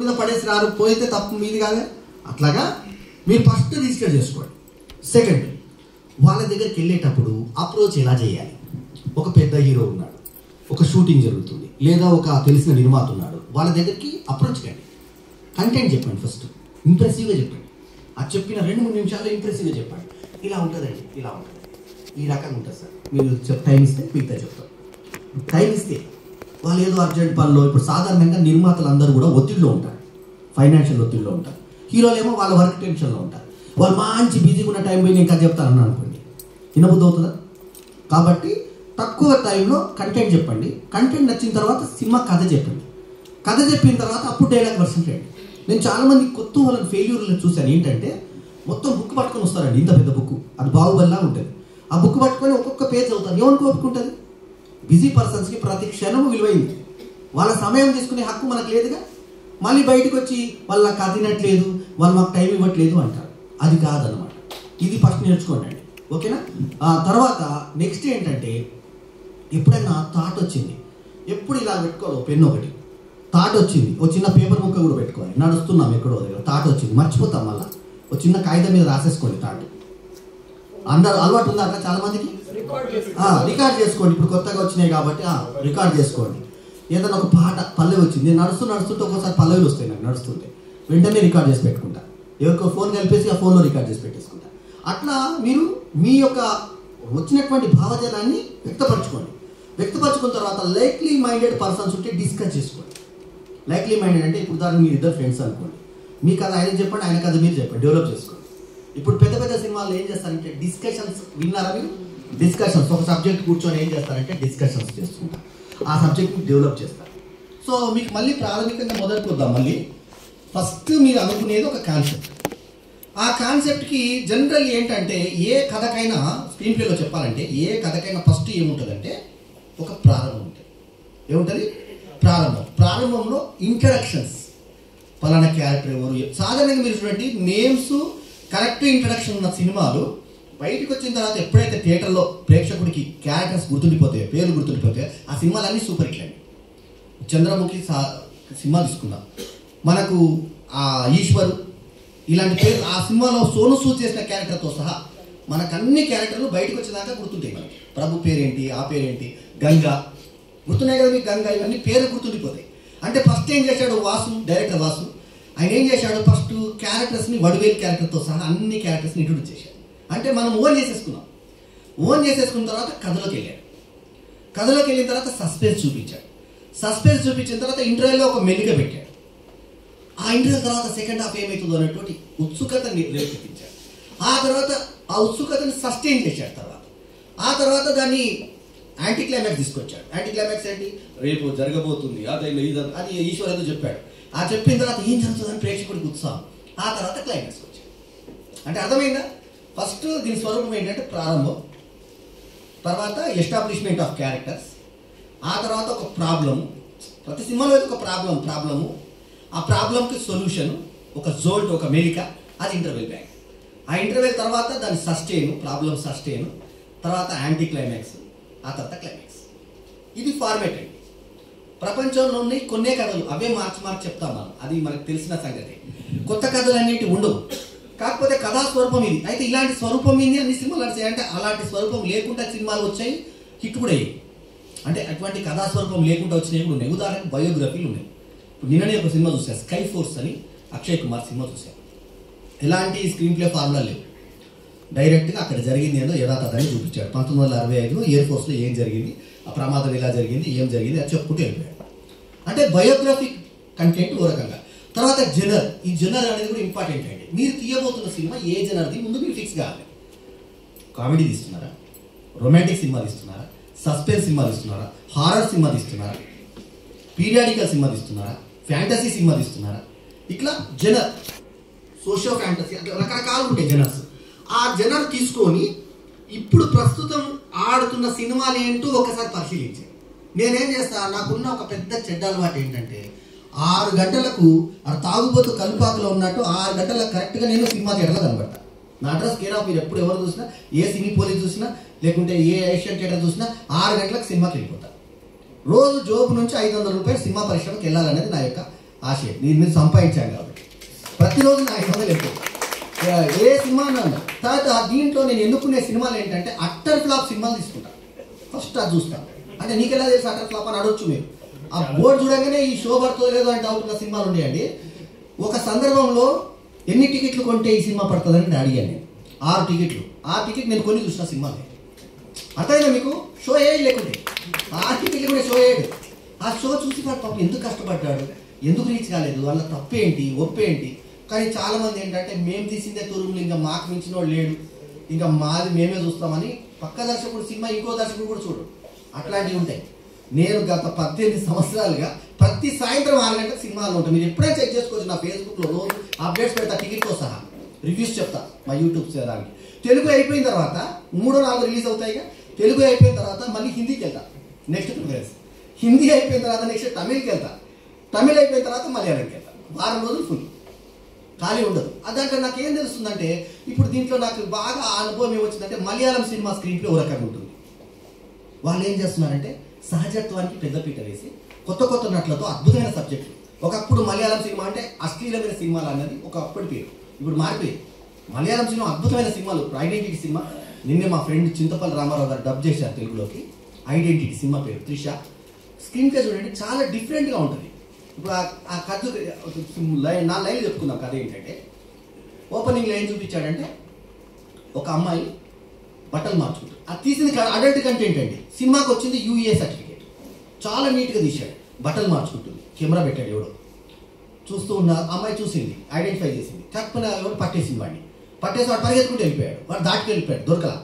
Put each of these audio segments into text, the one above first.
మీద పడేసి రారు, పోయితే తప్పు మీది కాదా? అట్లాగా మీరు ఫస్ట్ రిజిస్టర్ చేసుకోండి. సెకండ్, వాళ్ళ దగ్గరికి వెళ్ళేటప్పుడు అప్రోచ్ ఎలా చేయాలి? ఒక పెద్ద హీరో ఉన్నాడు, ఒక షూటింగ్ జరుగుతుంది, లేదా ఒక తెలిసిన నిర్మాత ఉన్నాడు, వాళ్ళ దగ్గరికి అప్రోచ్ కండి. కంటెంట్ చెప్పండి, ఫస్ట్ ఇంప్రెసివ్గా చెప్పండి. అది చెప్పిన 2-3 నిమిషాల్లో ఇంప్రెసివ్గా చెప్పండి. ఇలా ఉంటుందండి, ఇలా ఉంటుంది, ఈ రకంగా ఉంటుంది సార్, మీరు టైం ఇస్తే మిగతా చెప్తారు. టైం ఇస్తే వాళ్ళు ఏదో అర్జెంట్ పనిలో, ఇప్పుడు సాధారణంగా నిర్మాతలు అందరూ కూడా ఒత్తిడిలో ఉంటారు, ఫైనాన్షియల్ ఒత్తిడిలో ఉంటారు. హీరోలు ఏమో వాళ్ళ వర్క్ టెన్షన్లో ఉంటారు. వాళ్ళు మంచి బిజీగా ఉన్న టైం పోయి నేను కథ చెప్తానని అనుకోండి, వినబుద్ధి అవుతుందా? కాబట్టి తక్కువ టైంలో కంటెంట్ చెప్పండి. కంటెంట్ నచ్చిన తర్వాత సినిమా కథ చెప్పండి. కథ చెప్పిన తర్వాత అప్పుడు డైలాగ్ వర్షన్ చేయండి. నేను చాలామంది కొత్త వాళ్ళని ఫెయిల్యూర్లను చూశాను. ఏంటంటే మొత్తం బుక్ పట్టుకొని వస్తారండి, ఇంత పెద్ద బుక్, అది బాహుబలిలా ఉంటుంది. ఆ బుక్ పట్టుకొని ఒక్కొక్క పేజ్ అవుతారు. ఏమనుకో ఒప్పుకుంటుంది? బిజీ పర్సన్స్కి ప్రతి క్షణము విలువైంది. వాళ్ళ సమయం తీసుకునే హక్కు మనకు లేదుగా. మళ్ళీ బయటకు వచ్చి వాళ్ళ కథ తినట్లేదు, వాళ్ళు మాకు టైం ఇవ్వట్లేదు అంటారు. అది కాదనమాట. ఇది ఫస్ట్ నేర్చుకోండి, ఓకేనా? తర్వాత నెక్స్ట్ ఏంటంటే, ఎప్పుడైనా థాట్ వచ్చింది, ఎప్పుడు ఇలా పెట్టుకోవాలి, పెన్ను ఒకటి థాట్ వచ్చింది, ఒక చిన్న పేపర్ ముక్క కూడా పెట్టుకోవాలి. నడుస్తున్నాం ఎక్కడో దగ్గర, థాట్ వచ్చింది, మర్చిపోతాం, మళ్ళీ ఒక చిన్న కాగితం మీద రాసేసుకోండి థాట్. అందరు అలవాటు ఉందా అట్లా? చాలా మందికి రికార్డ్ చేసుకోండి. ఇప్పుడు కొత్తగా వచ్చినాయి కాబట్టి రికార్డ్ చేసుకోండి. ఏదైనా ఒక పాట పల్లవి వచ్చింది, నడుస్తుంటే ఒక్కోసారి పల్లవిలు వస్తాయి నాకు నడుస్తుంటే, వెంటనే రికార్డ్ చేసి పెట్టుకుంటా. ఎవరికో ఫోన్ కలిపేసి ఆ ఫోన్లో రికార్డ్ చేసి పెట్టేసుకుంటా. అట్లా మీరు మీ యొక్క వచ్చినటువంటి భావజాలాన్ని వ్యక్తపరచుకోండి. వ్యక్తపరచుకున్న తర్వాత లైక్లీ మైండెడ్ పర్సన్స్ ఉంటే డిస్కస్ చేసుకోండి. లైక్లీ మైండెడ్ అంటే ఇప్పుడు దాన్ని మీరు ఇద్దరు ఫ్రెండ్స్ అనుకోండి, మీ కథ ఆయన చెప్పండి, ఆయన కథ మీరు చెప్పండి, డెవలప్ చేసుకోండి. ఇప్పుడు పెద్ద పెద్ద సినిమాలు ఏం చేస్తారంటే డిస్కషన్స్, విన్నారా మీరు? డిస్కషన్స్, ఒక సబ్జెక్ట్ కూర్చొని ఏం చేస్తారంటే డిస్కషన్స్ చేస్తుంటారు, ఆ సబ్జెక్ట్ని డెవలప్ చేస్తారు. సో మీకు మళ్ళీ ప్రాథమికంగా మొదలుకు వద్దాం. మళ్ళీ ఫస్ట్ మీరు అనుకునేది ఒక కాన్సెప్ట్. ఆ కాన్సెప్ట్కి జనరల్ ఏంటంటే, ఏ కథకైనా స్క్రీన్ ప్లేలో చెప్పాలంటే ఏ కథకైనా ఫస్ట్ ఏముంటుందంటే ఒక ప్రారంభం ఉంటుంది. ఏముంటుంది? ప్రారంభం. ప్రారంభంలో ఇంట్రడక్షన్స్, పలానా క్యారెక్టర్ ఎవరు. సాధారణంగా మీరు చూడండి, నేమ్స్ కరెక్ట్ ఇంట్రడక్షన్ ఉన్న సినిమాలు బయటకు వచ్చిన తర్వాత ఎప్పుడైతే థియేటర్లో ప్రేక్షకుడికి క్యారెక్టర్స్ గుర్తుండిపోతాయో, పేర్లు గుర్తుండిపోతాయో, ఆ సినిమాలన్నీ సూపర్ హిట్ అండి. చంద్రముఖి సినిమా తీసుకున్నాం, మనకు ఈశ్వరు ఇలాంటి పేరు ఆ సినిమాలో సోను సూద్ చేసిన క్యారెక్టర్తో సహా మనకు అన్ని క్యారెక్టర్లు బయటకు వచ్చేదాకా గుర్తుంటాయి. మనకి ప్రభు పేరేంటి, ఆ పేరేంటి, గంగా గుర్తున్నాయి కదా మీకు, గంగా, ఇవన్నీ పేరు గుర్తుండిపోతాయి. అంటే ఫస్ట్ ఏం చేశాడు వాసు, డైరెక్టర్ వాసు, ఆయన ఏం చేశాడు, ఫస్ట్ క్యారెక్టర్స్ని వడివేలు క్యారెక్టర్తో సహా అన్ని క్యారెక్టర్స్ని ఇంట్రొడ్యూస్ చేశాడు. అంటే మనం ఓన్ చేసేసుకున్నాం. ఓన్ చేసేసుకున్న తర్వాత కథలోకి వెళ్ళాడు. కథలోకి వెళ్ళిన తర్వాత సస్పెన్స్ చూపించాడు. సస్పెన్స్ చూపించిన తర్వాత ఇంటర్వ్యూలో ఒక మెలిక పెట్టాడు. ఆ ఇంటర్వ్యూ తర్వాత సెకండ్ హాఫ్ ఏమవుతుందో అనేటువంటి ఉత్సుకతని రేకెత్తించాడు. ఆ తర్వాత ఆ ఉత్సుకతని సస్టైన్ చేశాడు. ఆ తర్వాత దాన్ని యాంటీ క్లైమాక్స్ తీసుకొచ్చాడు. యాంటీ క్లైమాక్స్ ఏంటి, రేపు జరగబోతుంది అది ఈశ్వరుడు చెప్పాడు. ఆ చెప్పిన తర్వాత ఏం జరుగుతుందని ప్రేక్షకుడికి ఉత్సాహం. ఆ తర్వాత క్లైమాక్స్ వచ్చాడు. అంటే అర్థమైందా? ఫస్ట్ దీని స్వరూపం ఏంటంటే ప్రారంభం, తర్వాత ఎస్టాబ్లిష్మెంట్ ఆఫ్ క్యారెక్టర్స్, ఆ తర్వాత ఒక ప్రాబ్లము. ప్రతి సినిమాలో ఒక ప్రాబ్లము, ఆ ప్రాబ్లంకి సొల్యూషన్, ఒక జోల్ట్, ఒక మెలిక, అది ఇంటర్వెల్ బ్యాంక్. ఆ ఇంటర్వెల్ తర్వాత దాని సస్టైన్, ప్రాబ్లం సస్టైన్, తర్వాత యాంటీ క్లైమాక్స్, ఆ తర్వాత క్లైమాక్స్. ఇది ఫార్మేట్ అండి. ప్రపంచంలో ఉన్నాయి కొన్నే కథలు, అవే మార్చి చెప్తాం మనం, అది మనకు తెలిసిన సంగతి. కొత్త కథలు అన్నిటి ఉండవు. కాకపోతే కథా స్వరూపం ఇది. అయితే ఇలాంటి స్వరూపం ఇది అన్ని సినిమాలు నడిచాయి. అంటే అలాంటి స్వరూపం లేకుండా సినిమాలు వచ్చాయి, హిట్ కూడా అయ్యాయి. అంటే అటువంటి కథా స్వరూపం లేకుండా వచ్చినవి కూడా ఉన్నాయి. ఉదాహరణకు బయోగ్రఫీలు ఉన్నాయి. ఇప్పుడు నిన్ననే ఒక సినిమా చూశాను, స్కై ఫోర్స్ అని, అక్షయ్ కుమార్ సినిమా చూశాను. ఎలాంటి స్క్రీన్ ప్లే ఫార్ములా లేవు, డైరెక్ట్గా అక్కడ జరిగింది ఏదో యథాతథాన్ని చూపించాడు. 1965లో ఎయిర్ ఫోర్స్లో ఏం జరిగింది, ఆ ప్రమాదం ఎలా జరిగింది, ఏం జరిగింది అది చెప్పుకుంటూ వెళ్ళిపోయాడు. అంటే బయోగ్రఫిక్ కంటెంట్ ఓ రకంగా. తర్వాత జనర్, ఈ జనర్ అనేది కూడా ఇంపార్టెంట్ అండి. మీరు తీయబోతున్న సినిమా ఏ జనర్ది ముందు మీరు ఫిక్స్ కావాలి. కామెడీ తీస్తున్నారా, రొమాంటిక్ సినిమా తీస్తున్నారా, సస్పెన్స్ సినిమా తీస్తున్నారా, హారర్ సినిమా తీస్తున్నారా, పీరియాడికల్ సినిమా తీస్తున్నారా, ఫ్యాంటసీ సినిమా తీస్తున్నారా, ఇట్లా జనర్, సోషియో ఫ్యాంటసీ, అంటే రకరకాలు ఉంటాయి జనర్స్. ఆ జనర్ తీసుకొని ఇప్పుడు ప్రస్తుతం ఆడుతున్న సినిమాలు ఏంటో ఒకసారి పరిశీలించాను. నేనేం చేస్తా, నాకున్న ఒక పెద్ద చెడ్డ అలవాటు ఏంటంటే 6 గంటలకు తాగుబోతు కలుపాకులో ఉన్నట్టు 6 గంటలకు కరెక్ట్గా నేను సినిమా థియేటర్లో కనబడతా. నా అడ్రస్ కేర్ ఆఫ్, మీరు ఎప్పుడు ఎవరు చూసినా, ఏ సినీ పోలీస్ చూసినా, లేకుంటే ఏ ఏషియన్ థియేటర్ చూసినా 6 గంటలకు సినిమాకి వెళ్ళిపోతా. రోజు జోబు నుంచి 500 రూపాయలు సినిమా పరిశ్రమకి వెళ్ళాలనేది నా యొక్క ఆశయం దీని మీద సంపాదించాను కాబట్టి ప్రతిరోజు నా 500 ఎక్కువ ఏ సినిమా అన్నాను. తర్వాత దీంట్లో నేను ఎన్నుకునే సినిమాలు ఏంటంటే అట్టర్ ఫ్లాప్ సినిమాలు తీసుకుంటాను. ఫస్ట్ అది చూస్తాను. అంటే నీకెలా తెలుసు అట్టర్ ఫ్లాప్ అని అడగచ్చు మీరు. ఆ బోర్డు చూడగానే ఈ షో పడుతుందో లేదో అని డౌట్ ఉన్న సినిమాలు ఉండేయండి. ఒక సందర్భంలో ఎన్ని టికెట్లు కొంటే ఈ సినిమా పడుతుందని అడిగాను నేను. 6 టికెట్లు. 6 టికెట్ నేను కొన్ని చూసిన సినిమాలు. అర్థమైనా మీకు? షో వేయడు లేకుంటే 6 టికెట్లు కూడా షో వేయడు. ఆ షో చూసి వాడు పాపం ఎందుకు కష్టపడ్డాడు, ఎందుకు రీచ్ కాలేదు, వాళ్ళ తప్పేంటి ఒప్పేంటి. కానీ చాలామంది ఏంటంటే మేము తీసిందే తురుములు, ఇంకా మాకు మించిన వాడు లేడు, ఇంకా మాది మేమే చూస్తామని పక్క దర్శకుడు సినిమా ఇంకో దర్శకుడు కూడా చూడు. అట్లాంటివి ఉంటాయి. నేను గత 18 సంవత్సరాలుగా ప్రతి సాయంత్రం 6 గంటలకు సినిమాలు ఉంటాయి. మీరు ఎప్పుడైనా చెక్ చేసుకోవచ్చు. నా ఫేస్బుక్లో రోజు అప్డేట్స్ పెడతా, టికెట్తో సహా రివ్యూస్ చెప్తా మా యూట్యూబ్ చేయడానికి. తెలుగు అయిపోయిన తర్వాత 3-4 రిలీజ్ అవుతాయిగా. తెలుగు అయిపోయిన తర్వాత మళ్ళీ హిందీకి వెళ్తా, నెక్స్ట్ ప్రిఫరెన్స్. హిందీ అయిపోయిన తర్వాత నెక్స్ట్ తమిళ్కి వెళ్తా, తమిళ్ అయిపోయిన తర్వాత మలయాళంకి వెళ్తా. వారం రోజులు ఫుల్ ఖాళీ ఉండదు. దాంట్లో నాకు ఏం తెలుస్తుందంటే ఇప్పుడు దీంట్లో నాకు బాగా అనుభవం ఏమొచ్చిందంటే మలయాళం సినిమా స్క్రీన్ ప్లే ఓ రకంగా ఉంటుంది. వాళ్ళు ఏం చేస్తున్నారంటే సహజత్వానికి పెద్దపీట వేసి కొత్త కొత్త నటులతో అద్భుతమైన సబ్జెక్టులు. ఒకప్పుడు మలయాళం సినిమా అంటే అశ్లీలమైన సినిమాలు అన్నది ఒకప్పుడు పేరు, ఇప్పుడు మారిపోయింది. మలయాళం సినిమా అద్భుతమైన సినిమాలు. ఐడెంటిటీ సినిమా నిన్నే మా ఫ్రెండ్ చింతపల్లి రామారావు గారు డబ్ చేశారు తెలుగులోకి. ఐడెంటిటీ సినిమా పేరు. త్రిష స్క్రీన్ ప్లే చూడండి చాలా డిఫరెంట్గా ఉంటుంది. ఇప్పుడు ఆ కథ 4 లైన్లు చెప్పుకుందాం. కథ ఏంటంటే ఓపెనింగ్ లైన్ చూపించాడంటే ఒక అమ్మాయి బట్టలు మార్చుకుంటాడు. అది తీసింది అడల్ట్ కంటెంట్ అండి. సినిమాకి వచ్చింది యూఏ సర్టిఫికేట్. చాలా నీట్గా తీశాడు. బట్టలు మార్చుకుంటుంది. కెమెరా పెట్టాడు. ఎవడో చూస్తూ ఉన్న అమ్మాయి చూసింది, ఐడెంటిఫై చేసింది. కాకపోతే ఎవరు పట్టేసింది వాడిని. పట్టేసి వాడు పరిగెత్తుకుంటూ వెళ్ళిపోయాడు. వాడు దాటికి వెళ్ళిపోయాడు, దొరకలా.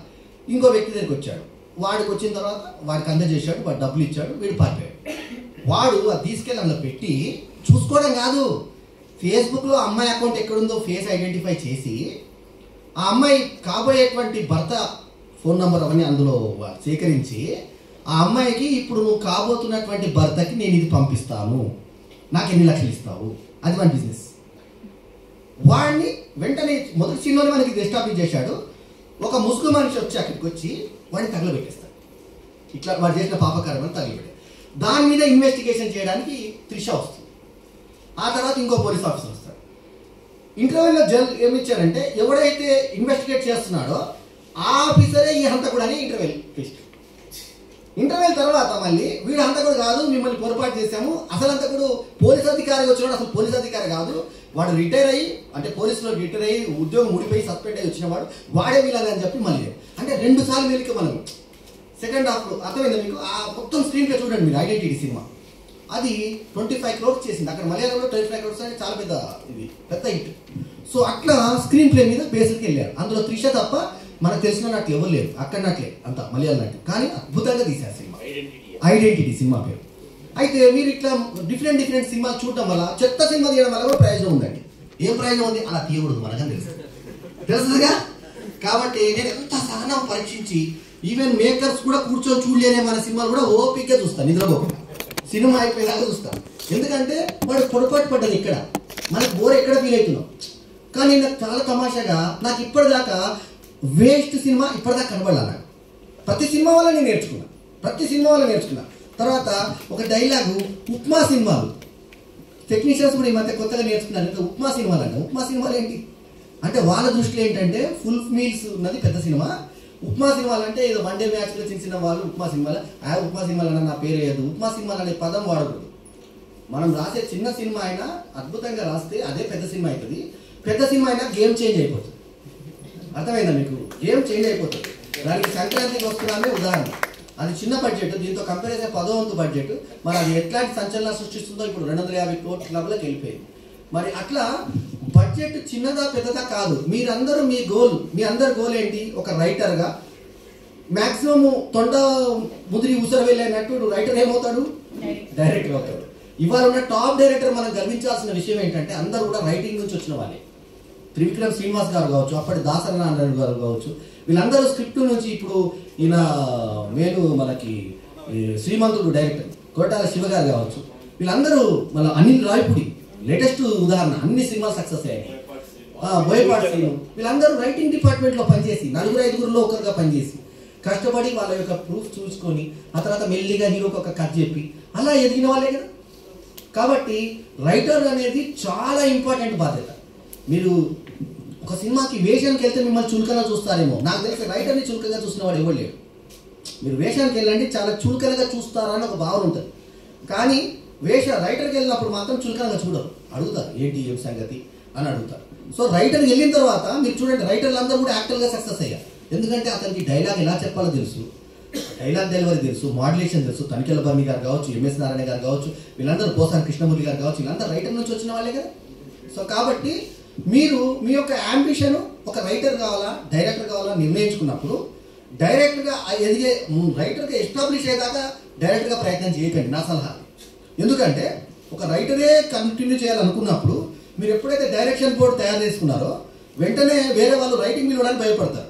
ఇంకో వ్యక్తి దగ్గరికి వచ్చాడు. వాడికి వచ్చిన తర్వాత వాడికి అందజేశాడు. వాడు డబ్బులు ఇచ్చాడు. వీడు పారిపోయాడు. వాడు అది తీసుకెళ్ళి అందులో పెట్టి చూసుకోవడం కాదు, ఫేస్బుక్లో అమ్మాయి అకౌంట్ ఎక్కడుందో ఫేస్ ఐడెంటిఫై చేసి ఆ అమ్మాయి కాబోయేటువంటి భర్త ఫోన్ నెంబర్ అవన్నీ అందులో సేకరించి ఆ అమ్మాయికి ఇప్పుడు నువ్వు కాబోతున్నటువంటి భర్తకి నేను ఇది పంపిస్తాను, నాకు ఎన్ని లక్షలు ఇస్తావు, అది మన బిజినెస్. వాడిని వెంటనే మొదటి సీన్లోనే మనకి ఎస్టాబ్లిష్ చేశాడు. ఒక ముసుగు మనిషి వచ్చి అక్కడికి వచ్చి వాడిని తగలబెట్టేస్తాడు. ఇట్లా వాడు చేసిన పాపకార్యమని తగలబెట్టాడు. దాని మీద ఇన్వెస్టిగేషన్ చేయడానికి త్రిష వస్తుంది. ఆ తర్వాత ఇంకో పోలీస్ ఆఫీసర్ వస్తాడు. ఇంటర్వ్యూలో ఏమిచ్చారంటే ఎవడైతే ఇన్వెస్టిగేట్ చేస్తున్నాడో ఆ ఆఫీసరే ఈ హంతకుడు అని ఇంటర్వ్యూ ట్విస్ట్. ఇంటర్వ్యూ తర్వాత మళ్ళీ వీడు హంతకుడు కాదు, మిమ్మల్ని పొరపాటు చేశాము, అసలు హంతకుడు పోలీస్ అధికారిగా వచ్చినాడు, అసలు పోలీస్ అధికారి కాదు, వాడు రిటైర్ అయ్యి అంటే పోలీసులో రిటైర్ అయ్యి ఉద్యోగం ఊడిపోయి సస్పెండ్ అయ్యి వచ్చినవాడు, వాడే వీళ్ళని అని చెప్పి మళ్ళీ అంటే 2 సార్లు మేలిక మనం సెకండ్ హాఫ్లో. అర్థమైందా మీకు? ఆ మొత్తం స్క్రీన్ ప్లే చూడండి మీరు. ఐడెంటిటీ సినిమా అది 25 crores చేసింది. అక్కడ మలయాళంలో 25 crores అంటే చాలా పెద్ద హిట్. సో అట్లా స్క్రీన్ ప్లే మీద బేసిక్కి వెళ్ళారు. అందులో త్రిష తప్ప మనకు తెలిసిన నట్లు ఎవరు లేరు. అక్కడ నట్లే అంతా మలయాళం నట్లు, కానీ అద్భుతంగా తీశారు సినిమా. ఐడెంటిటీ సినిమా పేరు. అయితే మీరు ఇట్లా డిఫరెంట్ సినిమాలు చూడటం వల్ల, చెత్త సినిమా తీయడం వల్ల కూడా ప్రయోజనం ఉందండి. ఏం ప్రయోజనం ఉంది? అలా తీయకూడదు మనకని తెలుసుగా. కాబట్టి నేను ఎంత సహనం పరీక్షించి ఈవెన్ మేకర్స్ కూడా కూర్చొని చూడలేనే మన సినిమాలు కూడా ఓపికగా చూస్తాను, నిద్రపోకుండా. సినిమా అయిపోయేలాగా చూస్తాను. ఎందుకంటే వాడు పొరపాటు పడ్డది ఇక్కడ, మనకు బోర్ ఎక్కడ ఫీల్ అవుతున్నాం. కానీ నాకు చాలా తమాషాగా నాకు ఇప్పటిదాకా వేస్ట్ సినిమా ఇప్పటిదాకా కనబడాలి. నాకు ప్రతి సినిమా వల్ల నేను నేర్చుకున్నా. తర్వాత ఒక డైలాగు, ఉప్మా సినిమాలు టెక్నీషియన్స్ కూడా ఈ మధ్య కొత్తగా నేర్చుకున్నారు. ఉప్మా సినిమాలు అంటే ఉప్మా సినిమాలు ఏంటి అంటే వాళ్ళ దృష్టిలో ఏంటంటే ఫుల్ మీల్స్ ఉన్నది పెద్ద సినిమా. ఉప్మా సినిమాలు అంటే ఏదో వన్ డే మ్యాచ్లో చిన్న వాళ్ళు ఉప్మా సినిమాలు, ఉప్మా సినిమాలు అన్న నా పేరు వేయదు. ఉప్మా సినిమాలు అనే పదం వాడకూడదు. మనం రాసే చిన్న సినిమా అయినా అద్భుతంగా రాస్తే అదే పెద్ద సినిమా అవుతుంది. పెద్ద సినిమా అయినా గేమ్ చేంజ్ అయిపోతుంది. అర్థమైందా మీకు? గేమ్ చేంజ్ అయిపోతుంది. దానికి సంక్రాంతికి వస్తున్నానే ఉదాహరణ. అది చిన్న బడ్జెట్, దీంతో కంపేర్ చేసే 10వ వంతు బడ్జెట్. మరి అది ఎట్లాంటి సంచలనం సృష్టిస్తుందో ఇప్పుడు 250 కోట్ల క్లబ్లకు వెళ్ళిపోయింది. మరి అట్లా బడ్జెట్ చిన్నదా పెద్దదా కాదు. మీ అందరి గోల్ ఏంటి? ఒక రైటర్గా మ్యాక్సిమం తొండ ముదిరి ఉసర వెళ్ళినట్టు రైటర్ ఏమవుతాడు? డైరెక్టర్ అవుతాడు. ఇవాళ ఉన్న టాప్ డైరెక్టర్ మనం గర్వించాల్సిన విషయం ఏంటంటే అందరూ కూడా రైటింగ్ నుంచి వచ్చిన వాళ్ళే. త్రివిక్రమ్ శ్రీనివాస్ గారు కావచ్చు, అప్పటి దాసనారాయణ గారు కావచ్చు, వీళ్ళందరూ స్క్రిప్ట్ నుంచి ఇప్పుడు ఈయన మనకి శ్రీమంతుడు డైరెక్టర్ కోటాల శివ గారు కావచ్చు, వీళ్ళందరూ మళ్ళీ అనిల్ రాయపూడి లేటెస్ట్ ఉదాహరణ, అన్ని సినిమాలు సక్సెస్ అయ్యాయి. బోయపాటి శ్రీను, వీళ్ళందరూ రైటింగ్ డిపార్ట్మెంట్లో పనిచేసి 4-5 ఒకరుగా పనిచేసి కష్టపడి వాళ్ళ యొక్క ప్రూఫ్ చూసుకొని ఆ తర్వాత మెల్లిగా హీరోకి ఒక కథ చెప్పి అలా ఎదిగిన వాళ్ళే కదా. కాబట్టి రైటర్ అనేది చాలా ఇంపార్టెంట్ బాధ్యత. మీరు ఒక సినిమాకి వేషానికి వెళ్తే మిమ్మల్ని చులకగా చూస్తారేమో, నాకు తెలిసి రైటర్ని చులకగా చూసిన వాడు ఎవరు లేడు. మీరు వేషానికి వెళ్ళండి, చాలా చులకనగా చూస్తారా అని ఒక భావన ఉంటుంది. కానీ రైటర్కి వెళ్ళినప్పుడు మాత్రం చులకనగా చూడరు, అడుగుతారు ఏంటి ఏం సంగతి అని అడుగుతారు. సో రైటర్కి వెళ్ళిన తర్వాత మీరు చూడండి, రైటర్లు అందరూ కూడా యాక్టర్గా సక్సెస్ అయ్యారు. ఎందుకంటే అతనికి డైలాగ్ ఎలా చెప్పాలో తెలుసు, డైలాగ్ డెలివరీ తెలుసు, మాడ్యులేషన్ తెలుసు. తనికెళ్ళ బర్ని గారు కావచ్చు, ఎంఎస్ నారాయణ గారు కావచ్చు, వీళ్ళందరూ పోసాని కృష్ణమూర్తి గారు కావచ్చు, వీళ్ళందరూ రైటర్ నుంచి వచ్చిన వాళ్ళే కదా. సో కాబట్టి మీరు మీ యొక్క యాంబిషన్ ఒక రైటర్ కావాలా డైరెక్టర్ కావాలా నిర్ణయించుకున్నప్పుడు డైరెక్ట్గా ఎదిగే రైటర్గా ఎస్టాబ్లిష్ అయ్యేదాకా డైరెక్ట్గా ప్రయత్నం చేయకండి, నా సలహా. ఎందుకంటే ఒక రైటరే కంటిన్యూ చేయాలనుకున్నప్పుడు మీరు ఎప్పుడైతే డైరెక్షన్ బోర్డు తయారు చేసుకున్నారో వెంటనే వేరే వాళ్ళు రైటింగ్ పిలవడానికి భయపడతారు.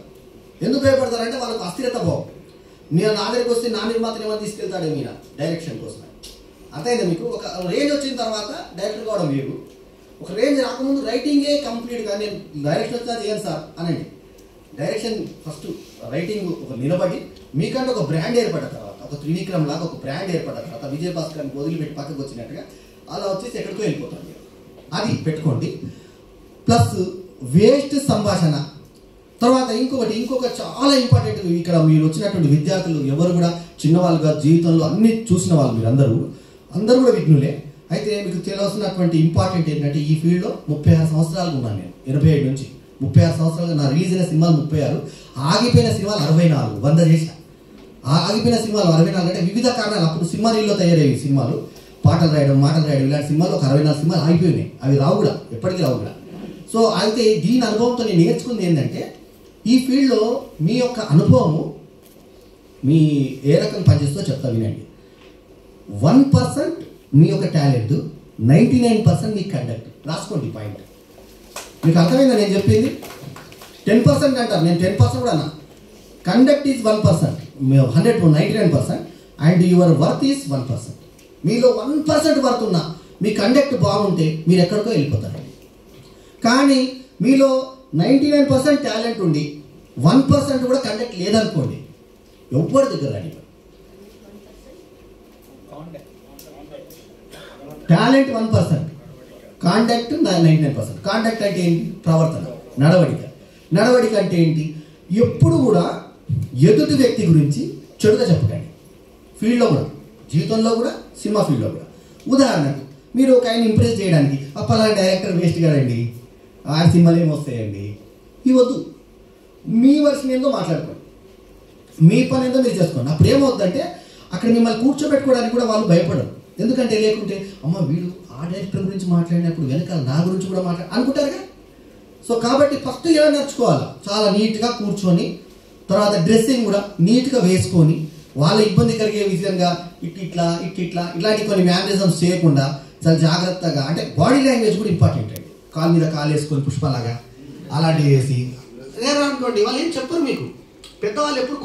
ఎందుకు భయపడతారంటే వాళ్ళకు అస్థిరత బాగు. నేను నా దగ్గరికి వస్తే నా నిర్మాతను ఏమైనా తీసుకెళ్తాడే మీనా డైరెక్షన్ కోసం. అర్థమైందా మీకు? ఒక రేంజ్ వచ్చిన తర్వాత డైరెక్టర్ కావడం వేరు, ఒక రేంజ్ రాకముందు రైటింగే కంప్లీట్గా నేను డైరెక్షన్ వచ్చినా చేయను సార్ అనండి. డైరెక్షన్ ఫస్ట్ రైటింగ్ ఒక నిలబడి మీకంటే ఒక బ్రాండ్ ఏర్పడ్డ తర్వాత, ఒక త్రివిక్రమ్ లాగా ఒక బ్రాండ్ ఏర్పడ్డ తర్వాత విజయభాస్కర్ని వదిలిపెట్టి పక్కకు వచ్చినట్టుగా అలా వచ్చేసి ఎక్కడికో వెళ్ళిపోతాను మీరు. అది పెట్టుకోండి. ప్లస్ వేస్ట్ సంభాషణ. తర్వాత ఇంకొక చాలా ఇంపార్టెంట్, ఇక్కడ మీరు వచ్చినటువంటి విద్యార్థులు ఎవరు కూడా చిన్నవాళ్ళుగా జీవితంలో అన్ని చూసిన వాళ్ళు మీరు అందరూ కూడా విఘ్నులే. అయితే మీకు తెలియాల్సినటువంటి ఇంపార్టెంట్ ఏంటంటే ఈ ఫీల్డ్లో 36 సంవత్సరాలు ఉన్నాను నేను. 87 నుంచి 36 సంవత్సరాలుగా నా రిలీజ్ అయిన సినిమాలు 36, ఆగిపోయిన సినిమాలు 64, 100 చేసిన. ఆగిపోయిన సినిమాలు 64 అంటే వివిధ కారణాలు. అప్పుడు సినిమా రీల్లో తయారయ్యేవి సినిమాలు, మాటలు రాయడం ఇలాంటి సినిమాలు ఒక 64 సినిమాలు ఆగిపోయినాయి. అవి రావు కూడా, ఎప్పటికీ రావు కూడా. సో అయితే దీని అనుభవంతో నేను నేర్చుకుంది ఏంటంటే ఈ ఫీల్డ్లో మీ యొక్క అనుభవము మీ ఏ రకం పనిచేస్తుందో చెప్తా వినండి. 1% మీ యొక్క టాలెంట్, 99% మీ కండక్ట్. రాసుకోండి పాయింట్. మీకు అర్థమైందా నేను చెప్పింది? 10% అంటారు, నేను 10% కూడా అన్నా. Conduct is 1%, 99% and your worth is 1%. మీలో 1% వర్త్ ఉన్నా మీ కండక్ట్ బాగుంటే మీరు ఎక్కడికో వెళ్ళిపోతారు. కానీ మీలో 99% టాలెంట్ ఉండి 1% కూడా కండక్ట్ లేదనుకోండి, ఎవ్వరి దగ్గర రాని. Talent 1%, contact 99%. కాంటాక్ట్ అంటే ఏంటి? ప్రవర్తన, నడవడిక అంటే ఏంటి? ఎప్పుడు కూడా ఎదుటి వ్యక్తి గురించి చెడుగా చెప్పకండి. ఫీల్డ్లో కూడా, జీవితంలో కూడా, సినిమా ఫీల్డ్లో కూడా. ఉదాహరణకు మీరు ఒక ఆయన ఇంప్రెస్ చేయడానికి పలానా డైరెక్టర్ వేస్ట్ కదండి, ఆ సినిమాలు ఏమొస్తాయండి, ఇవి వద్దు. మీ వర్షన్ ఏందో మాట్లాడుకోండి, మీ పని ఏందో మీరు చేసుకోండి. అప్పుడు ఏమవుతుందంటే అక్కడ మిమ్మల్ని కూర్చోబెట్టుకోవడానికి కూడా వాళ్ళు భయపడరు. ఎందుకంటే లేకుంటే అమ్మ వీడు ఆ డైరెక్టర్ గురించి మాట్లాడినప్పుడు వెనకాల నా గురించి కూడా అనుకుంటారుగా. సో కాబట్టి ఫస్ట్ ఎలా నేర్చుకోవాలి, చాలా నీట్గా కూర్చొని, తర్వాత డ్రెస్సింగ్ కూడా నీట్గా వేసుకొని, వాళ్ళ ఇబ్బంది కలిగే విధంగా ఇట్లా ఇలాంటి కొన్ని మ్యానరిజమ్స్ చేయకుండా చాలా జాగ్రత్తగా, అంటే బాడీ లాంగ్వేజ్ కూడా ఇంపార్టెంట్ అండి. కాలు మీద కాలు వేసుకొని పుష్పలాగా అలాంటివి వేసి అనుకోండి, వాళ్ళు ఏం చెప్పరు మీకు. పెద్దవాళ్ళు ఎప్పుడు